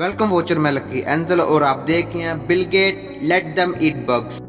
Welcome watcher मैं lucky angel और आप देख रहे हैं बिल गेट लेट देम ईट बग्स।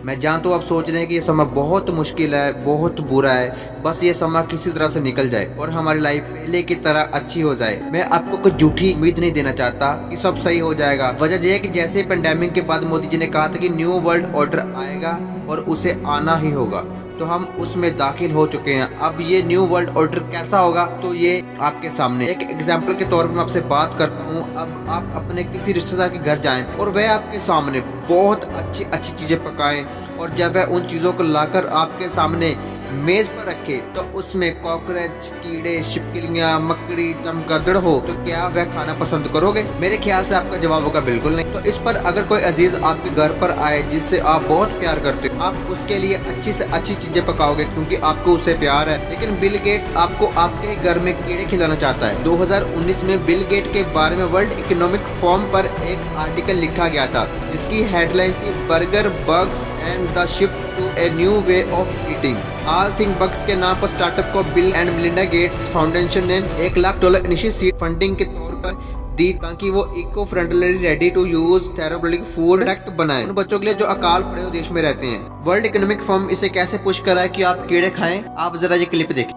मैं जानता हूँ आप सोच रहे हैं कि ये समय बहुत मुश्किल है, बहुत बुरा है, बस ये समय किसी तरह से निकल जाए और हमारी लाइफ पहले की तरह अच्छी हो जाए। मैं आपको कोई झूठी उम्मीद नहीं देना चाहता कि सब सही हो जाएगा। वजह यह है कि जैसे पेंडेमिक के बाद मोदी जी ने कहा था कि न्यू वर्ल्ड ऑर्डर आएगा और उसे आना ही होगा, तो हम उसमें दाखिल हो चुके हैं। अब ये न्यू वर्ल्ड ऑर्डर कैसा होगा तो ये आपके सामने एक एग्जाम्पल के तौर पर मैं आपसे बात करता हूँ। अब आप अपने किसी रिश्तेदार के घर जाएं और वह आपके सामने बहुत अच्छी अच्छी चीजें पकाएं और जब वह उन चीजों को लाकर आपके सामने मेज पर रखे तो उसमें कॉकरोच, कीड़े, छिपकलियां, मकड़ी, चमगादड़ हो, तो क्या वह खाना पसंद करोगे? मेरे ख्याल से आपका जवाब होगा बिल्कुल नहीं। तो इस पर अगर कोई अजीज आपके घर पर आए जिससे आप बहुत प्यार करते हो, आप उसके लिए अच्छी से अच्छी चीजें पकाओगे क्योंकि आपको उससे प्यार है। लेकिन बिल गेट्स आपको आपके घर में कीड़े खिलाना चाहता है। 2019 में बिल गेट के बारे में वर्ल्ड इकोनॉमिक फोरम पर एक आर्टिकल लिखा गया था जिसकी हेडलाइन थी burger bugs and the shift to a new way of eating. All thing bugs के नाम पर स्टार्टअप को Bill and Melinda Gates foundation ने $1 लाख इनिशियल सीड फंडिंग के तौर पर दी ताकि वो eco friendly ready to use therapeutic food product बनाए उन बच्चों के लिए जो अकाल पड़े हुए देश में रहते हैं। वर्ल्ड इकोनॉमिक फोरम इसे कैसे पुश कर रहा है कि आप कीड़े खाएं, आप जरा ये क्लिप देखें।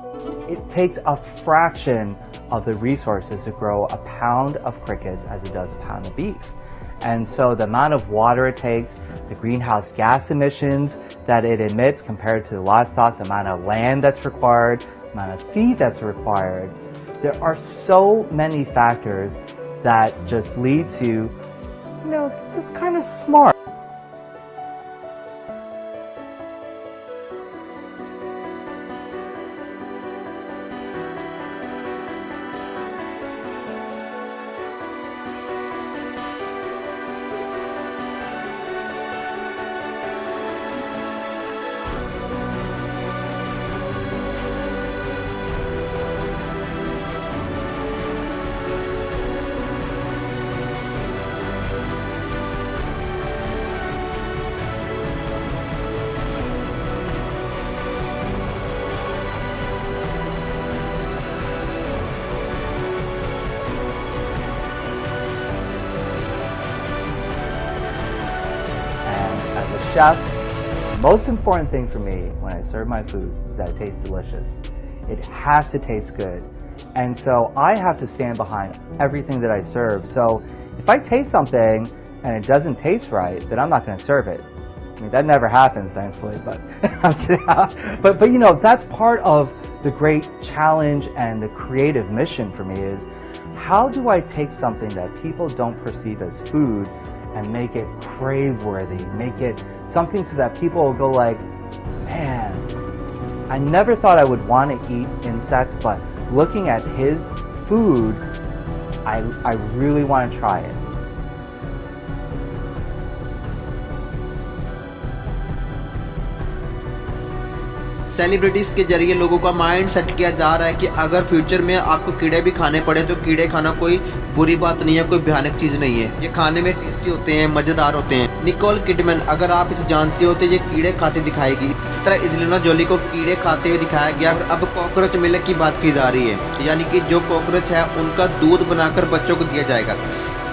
It takes a fraction of the resources to grow a pound of crickets as it does a pound of beef. And so the amount of water it takes, the greenhouse gas emissions that it emits compared to livestock, the amount of land that's required, the amount of feed that's required, there are so many factors that just lead to, this is kind of smart. Chef, the most important thing for me when I serve my food is that it tastes delicious. It has to taste good. And so I have to stand behind everything that I serve. So if I taste something and it doesn't taste right, then I'm not going to serve it. I mean, that never happens, thankfully, but that's part of the great challenge and the creative mission for me is how do I take something that people don't perceive as food and make it crave-worthy, make it something so that people will go like, man, I never thought I would want to eat insects, but looking at his food, I really want to try it. Celebrities के जरिए लोगों का mind set किया जा रहा है कि अगर फ्यूचर में आपको कीड़े भी खाने पड़े तो कीड़े खाना कोई बुरी बात नहीं है, कोई भयानक चीज नहीं है। ये खाने में टेस्टी होते हैं, मजेदार होते हैं। निकोल किडमैन, अगर आप इसे जानते हो तो ये कीड़े खाते दिखाएगी। इसी तरह एंजेलिना जोली को कीड़े खाते हुए दिखाया गया। अब कॉकरोच मिल्क की बात की जा रही है, यानी कि जो कॉकरोच है उनका दूध बनाकर बच्चों को दिया जाएगा।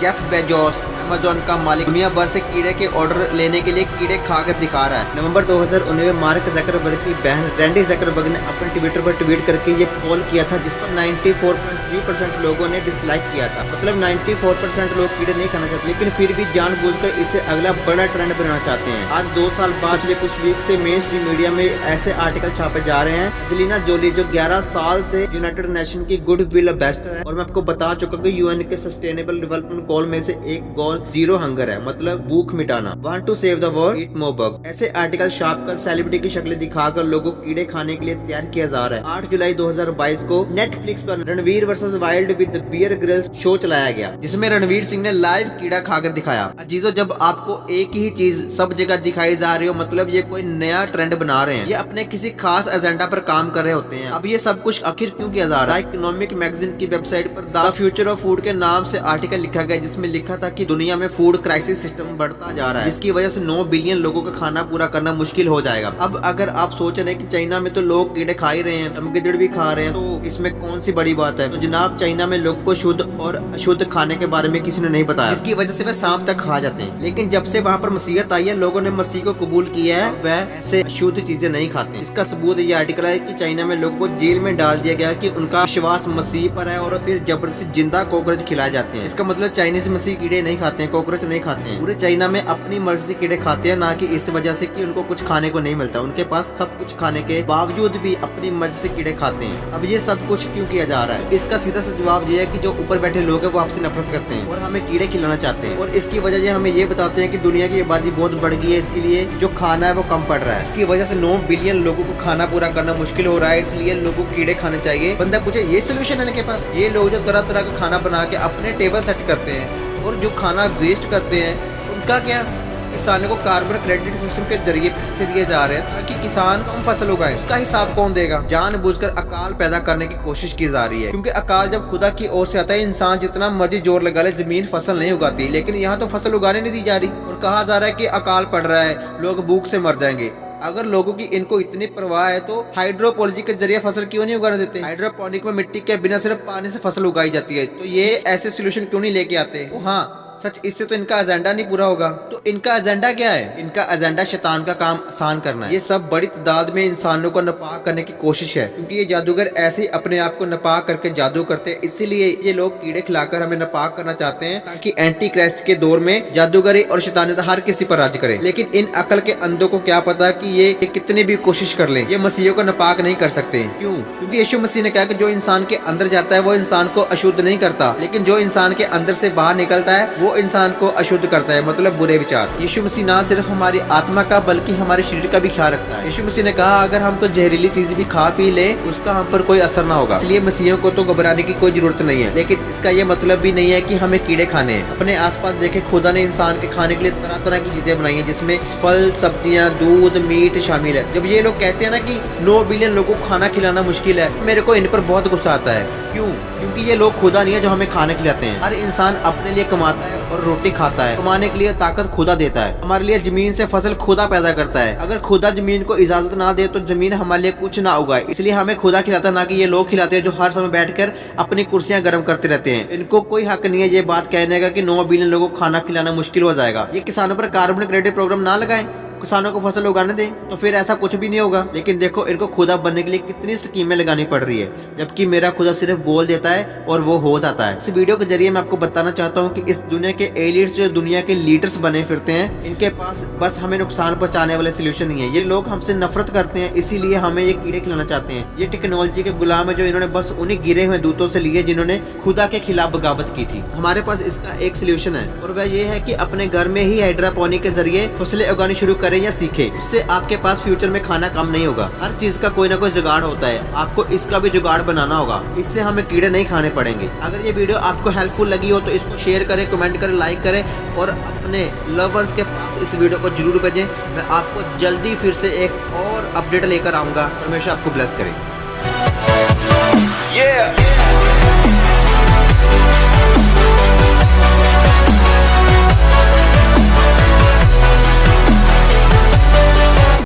जेफ बेजोस, अमेज़न का मालिक, दुनिया भर से कीड़े के ऑर्डर लेने के लिए कीड़े खाकर दिखा रहा है। नवंबर 2019 में मार्क जकरबर्ग की बहन रैंडी जकरबर्ग ने अपने ट्विटर पर ट्वीट करके ये पोल किया था जिस पर 94.3% लोगों ने डिसलाइक किया था। मतलब 94% लोग कीड़े नहीं खाना चाहते, लेकिन फिर भी जानबूझकर इसे अगला बड़ा ट्रेंड बनाना चाहते हैं। आज 2 साल बाद ये कुछ वीक से मेन स्ट्रीम मीडिया में ऐसे आर्टिकल छापे जा रहे हैं। एंजेलिना जोली जो 11 साल से यूनाइटेड नेशन की गुड विल एम्बेसडर है और मैं आपको बता चुका हूँ कि यूएन के सस्टेनेबल डेवलपमेंट गोल में से एक गोल गोल जीरो हंगर है, मतलब भूख मिटाना। Want to save the world, eat more bug. ऐसे आर्टिकल छाप कर सेलिब्रिटी की शक्लें दिखाकर लोगों को कीड़े खाने के लिए तैयार किया जा रहा है। 8 जुलाई 2022 को नेटफ्लिक्स पर Ranveer versus wild with Bear Grylls show चलाया गया, जिसमें रणवीर सिंह ने लाइव कीड़ा खाकर दिखाया। अजीजों, जब आपको एक ही चीज सब जगह दिखाई जा रही हो, मतलब ये कोई नया ट्रेंड बना रहे हैं, ये अपने किसी खास एजेंडा पर काम कर रहे होते हैं। अब ये सब कुछ आखिर क्यों किया जा रहा है? इकोनॉमिक मैगजीन की वेबसाइट पर द फ्यूचर ऑफ फूड के नाम से आर्टिकल लिखा गया, जिसमें लिखा था कि दुनिया में फूड क्राइसिस सिस्टम बढ़ता जा रहा है, जिसकी वजह से 9 बिलियन लोगों का खाना पूरा करना मुश्किल हो जाएगा। अब अगर आप सोच रहे हैं कि चाइना में तो लोग कीड़े खा ही रहे हैं, चमगीदड़ भी खा रहे हैं, तो इसमें कौन सी बड़ी बात है? तो जनाब, चाइना में लोग को शुद्ध और अशुद्ध खाने के बारे में किसी ने नहीं बताया, जिसकी वजह से वे सांप तक खा जाते हैं। लेकिन जब से वहाँ पर मसीहत आई है, लोगों ने मसीह को कबूल किया है, वह ऐसे शुद्ध चीजें नहीं खाते। इसका सबूत ये आर्टिकल है कि चाइना में लोगों को जेल में डाल दिया गया कि उनका विश्वास मसीह पर है, और फिर जबरदस्ती जिंदा कॉकरोच खिलाए जाते हैं। इसका मतलब चाइनीज मसीह कीड़े नहीं खाते हैं, कॉकरोच नहीं खाते हैं। पूरे चाइना में अपनी मर्जी से कीड़े खाते हैं, ना कि इस वजह से कि उनको कुछ खाने को नहीं मिलता। उनके पास सब कुछ खाने के बावजूद भी अपनी मर्जी से कीड़े खाते हैं। अब ये सब कुछ क्यों किया जा रहा है? इसका सीधा सा जवाब ये है कि जो ऊपर बैठे लोग हैं वो आपसे नफरत करते हैं और हमें कीड़े खिलाना चाहते हैं, और इसकी वजह से हमें ये बताते हैं कि दुनिया की आबादी बहुत बढ़ गई है, इसके लिए जो खाना है वो कम पड़ रहा है। इसकी वजह से 9 बिलियन लोगों को खाना पूरा करना मुश्किल हो रहा है, इसलिए लोगों को कीड़े खाने चाहिए। बंदा पूछे ये सोल्यूशन है इनके पास? ये लोग जो तरह तरह का खाना बना के अपने टेबल सेट करते हैं और जो खाना वेस्ट करते हैं उनका क्या? किसानों को कार्बन क्रेडिट सिस्टम के जरिए पैसे दिए जा रहे हैं ताकि किसान कम फसल उगाए। उसका हिसाब कौन देगा? जानबूझकर अकाल पैदा करने की कोशिश की जा रही है, क्योंकि अकाल जब खुदा की ओर से आता है, इंसान जितना मर्जी जोर लगा ले, जमीन फसल नहीं उगाती। लेकिन यहाँ तो फसल उगाने नहीं दी जा रही और कहा जा रहा है कि अकाल पड़ रहा है, लोग भूख से मर जाएंगे। अगर लोगों की इनको इतनी परवाह है तो हाइड्रोपोलॉजी के जरिए फसल क्यों नहीं उगाने देते? हाइड्रोपोनिक में मिट्टी के बिना सिर्फ पानी से फसल उगाई जाती है, तो ये ऐसे सोल्यूशन क्यों नहीं लेके आते? हाँ सच, इससे तो इनका एजेंडा नहीं पूरा होगा। तो इनका एजेंडा क्या है? इनका एजेंडा शैतान का काम आसान करना है। ये सब बड़ी तादाद में इंसानों को नापाक करने की कोशिश है, क्योंकि ये जादूगर ऐसे ही अपने आप को नापाक करके जादू करते हैं। इसीलिए ये लोग कीड़े खिलाकर हमें नापाक करना चाहते हैं, ताकि एंटी क्राइस्ट के दौर में जादूगरी और शैतानियत हर किसी पर राज करे। लेकिन इन अकल के अंधों को क्या पता कि ये कितनी भी कोशिश कर ले, ये मसीहों को नापाक नहीं कर सकते। क्यों? क्योंकि यीशु मसीह ने कहा कि जो इंसान के अंदर जाता है वो इंसान को अशुद्ध नहीं करता, लेकिन जो इंसान के अंदर से बाहर निकलता है वो इंसान को अशुद्ध करता है, मतलब बुरे विचार। यीशु मसीह ना सिर्फ हमारी आत्मा का बल्कि हमारे शरीर का भी ख्याल रखता है। यीशु मसीह ने कहा अगर हम कोई जहरीली चीज भी खा पी ले उसका हम पर कोई असर ना होगा। इसलिए मसीहियों को तो घबराने की कोई जरूरत नहीं है। लेकिन इसका ये मतलब भी नहीं है कि हमें कीड़े खाने हैं। अपने आसपास देखे, खुदा ने इंसान के खाने के लिए तरह तरह की चीजें बनाई है, जिसमें फल, सब्जियां, दूध, मीट शामिल है। जब ये लोग कहते हैं ना कि 9 बिलियन लोगों को खाना खिलाना मुश्किल है, मेरे को इन पर बहुत गुस्सा आता है। क्यों? क्योंकि ये लोग खुदा नहीं है जो हमें खाने खिलाते हैं। हर इंसान अपने लिए कमाता है और रोटी खाता है। कमाने के लिए ताकत खुदा देता है। हमारे लिए जमीन से फसल खुदा पैदा करता है। अगर खुदा जमीन को इजाजत ना दे तो जमीन हमारे लिए कुछ ना उगाए। इसलिए हमें खुदा खिलाता, ना कि ये लोग खिलाते हैं जो हर समय बैठकर अपनी कुर्सियां गर्म करते रहते हैं। इनको कोई हक नहीं है ये बात कहने का कि 9 बिलियन लोगों को खाना खिलाना मुश्किल हो जाएगा। ये किसानों पर कार्बन क्रेडिट प्रोग्राम ना लगाएं, किसानों को फसल उगाने दें, तो फिर ऐसा कुछ भी नहीं होगा। लेकिन देखो इनको खुदा बनने के लिए कितनी स्कीमें लगानी पड़ रही है, जबकि मेरा खुदा सिर्फ बोल देता है और वो हो जाता है। इस वीडियो के जरिए मैं आपको बताना चाहता हूँ कि इस दुनिया के एलिट्स जो दुनिया के लीडर्स बने फिरते हैं, इनके पास बस हमें नुकसान पहुंचाने वाले सोल्यूशन नहीं है। ये लोग हमसे नफरत करते हैं, इसीलिए हमें ये कीड़े खिलाना चाहते हैं। ये टेक्नोलॉजी के गुलाम है जो इन्होंने बस उन्हीं गिरे हुए दूतों से लिए जिन्होंने खुदा के खिलाफ बगावत की थी। हमारे पास इसका एक सोल्यूशन है और वह ये है कि अपने घर में ही हाइड्रोपोनिक के जरिए फसलें उगानी शुरू करें या सीखें। उससे आपके पास फ्यूचर में खाना कम नहीं होगा। हर चीज का कोई ना कोई जुगाड़ होता है, आपको इसका भी जुगाड़ बनाना होगा। इससे हमें कीड़े नहीं खाने पड़ेंगे। अगर ये वीडियो आपको हेल्पफुल लगी हो तो इसको शेयर करें, कमेंट करें, लाइक करें और अपने लव वंस के पास इस वीडियो को जरूर भेजें। मैं आपको जल्दी फिर से एक और अपडेट लेकर आऊंगा। परमेश्वर आपको ब्लेस करे।